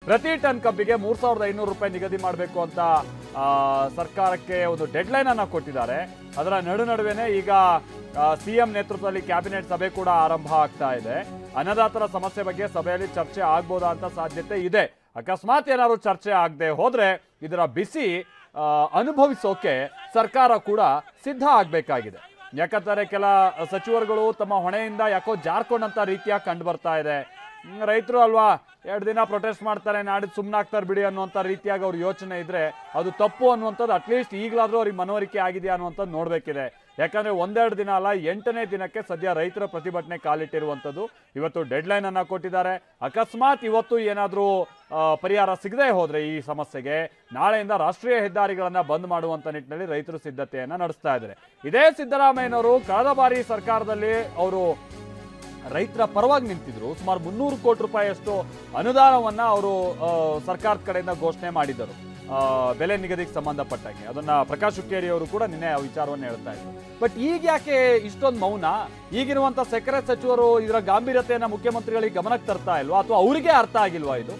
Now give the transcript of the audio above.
ಪ್ರತಿ ಟನ್ ಕಬ್ಬಿಗೆ 3,500 ರೂಪಾಯಿ ನಿಗದಿ ಮಾಡಬೇಕು ಅಂತ ಸರ್ಕಾರಕ್ಕೆ ಒಂದು ಡೆಡ್ಲೈನ್ ಅನ್ನ ಕೊಟ್ಟಿದ್ದಾರೆ. ಅದರ ನಡುವೆನೇ ಈಗ ಸಿಎಂ ನೇತೃತ್ವದಲ್ಲಿ ಕ್ಯಾಬಿನೆಟ್ ಸಭೆ ಕೂಡ ಆರಂಭ ಆಗ್ತಾ ಇದೆ. ಅನ್ನದಾತರ ಸಮಸ್ಯೆ ಬಗ್ಗೆ ಸಭೆಯಲ್ಲಿ ಚರ್ಚೆ ಆಗ್ಬೋದಾ ಅಂತ ಸಾಧ್ಯತೆ ಇದೆ. ಅಕಸ್ಮಾತ್ ಏನಾದ್ರು ಚರ್ಚೆ ಆಗದೆ ಹೋದ್ರೆ ಇದರ ಬಿಸಿ ಅನುಭವಿಸೋಕೆ ಸರ್ಕಾರ ಕೂಡ ಸಿದ್ಧ ಆಗ್ಬೇಕಾಗಿದೆ. ಯಾಕಂತಾರೆ ಕೆಲ ಸಚಿವರುಗಳು ತಮ್ಮ ಹೊಣೆಯಿಂದ ಯಾಕೋ ಜಾರ್ಕೊಂಡಂತ ರೀತಿಯಾಗಿ ಕಂಡು ಬರ್ತಾ ಇದೆ. ರೈತರು ಅಲ್ವಾ 2 ದಿನ ಪ್ರೊಟೆಸ್ಟ್ ಮಾಡ್ತಾರೆ, ನಾಡಿದ್ದು ಸುಮ್ಮನಾಗ್ತಾರೆ ಬಿಡಿ ಅನ್ನುವಂಥ ರೀತಿಯಾಗಿ ಅವ್ರ ಯೋಚನೆ ಇದ್ರೆ ಅದು ತಪ್ಪು ಅನ್ನುವಂಥದ್ದು ಅಟ್ಲೀಸ್ಟ್ ಈಗಲಾದ್ರೂ ಅವ್ರಿಗೆ ಮನವರಿಕೆ ಆಗಿದೆಯಾ ಅನ್ನುವಂಥದ್ದು ನೋಡ್ಬೇಕಿದೆ. ಯಾಕಂದ್ರೆ 1-2 ದಿನ ಅಲ್ಲ 8ನೇ ದಿನಕ್ಕೆ ಸದ್ಯ ರೈತರ ಪ್ರತಿಭಟನೆ ಕಾಲಿಟ್ಟಿರುವಂಥದ್ದು. ಇವತ್ತು ಡೆಡ್ಲೈನ್ ಅನ್ನ ಕೊಟ್ಟಿದ್ದಾರೆ. ಅಕಸ್ಮಾತ್ ಇವತ್ತು ಏನಾದರೂ ಪರಿಹಾರ ಸಿಗದೆ ಹೋದ್ರೆ ಈ ಸಮಸ್ಯೆಗೆ ನಾಳೆಯಿಂದ ರಾಷ್ಟ್ರೀಯ ಹೆದ್ದಾರಿಗಳನ್ನ ಬಂದ್ ಮಾಡುವಂತ ನಿಟ್ಟಿನಲ್ಲಿ ರೈತರು ಸಿದ್ಧತೆಯನ್ನ ನಡೆಸ್ತಾ ಇದ್ದಾರೆ. ಇದೇ ಸಿದ್ದರಾಮಯ್ಯನವರು ಕಳೆದ ಬಾರಿ ಸರ್ಕಾರದಲ್ಲಿ ಅವರು ರೈತರ ಪರವಾಗಿ ನಿಂತಿದ್ರು. ಸುಮಾರು 300 ಕೋಟಿ ರೂಪಾಯಿಯಷ್ಟು ಅನುದಾನವನ್ನ ಅವರು ಸರ್ಕಾರದ ಕಡೆಯಿಂದ ಘೋಷಣೆ ಮಾಡಿದ್ದರು ಬೆಲೆ ನಿಗದಿಗೆ ಸಂಬಂಧಪಟ್ಟಂಗೆ. ಅದನ್ನ ಪ್ರಕಾಶ್ ಹುಕ್ಕೇರಿ ಅವರು ಕೂಡ ನಿನ್ನೆ ಆ ವಿಚಾರವನ್ನು ಹೇಳ್ತಾ ಇದ್ರು. ಬಟ್ ಈಗ ಯಾಕೆ ಇಷ್ಟೊಂದು ಮೌನ? ಈಗಿರುವಂತ ಸಕ್ಕರೆ ಸಚಿವರು ಇದರ ಗಾಂಭೀರ್ಯತೆಯನ್ನ ಮುಖ್ಯಮಂತ್ರಿಗಳಿಗೆ ಗಮನಕ್ಕೆ ತರ್ತಾ ಇಲ್ವಾ, ಅಥವಾ ಅವರಿಗೆ ಅರ್ಥ ಆಗಿಲ್ವಾ ಇದು?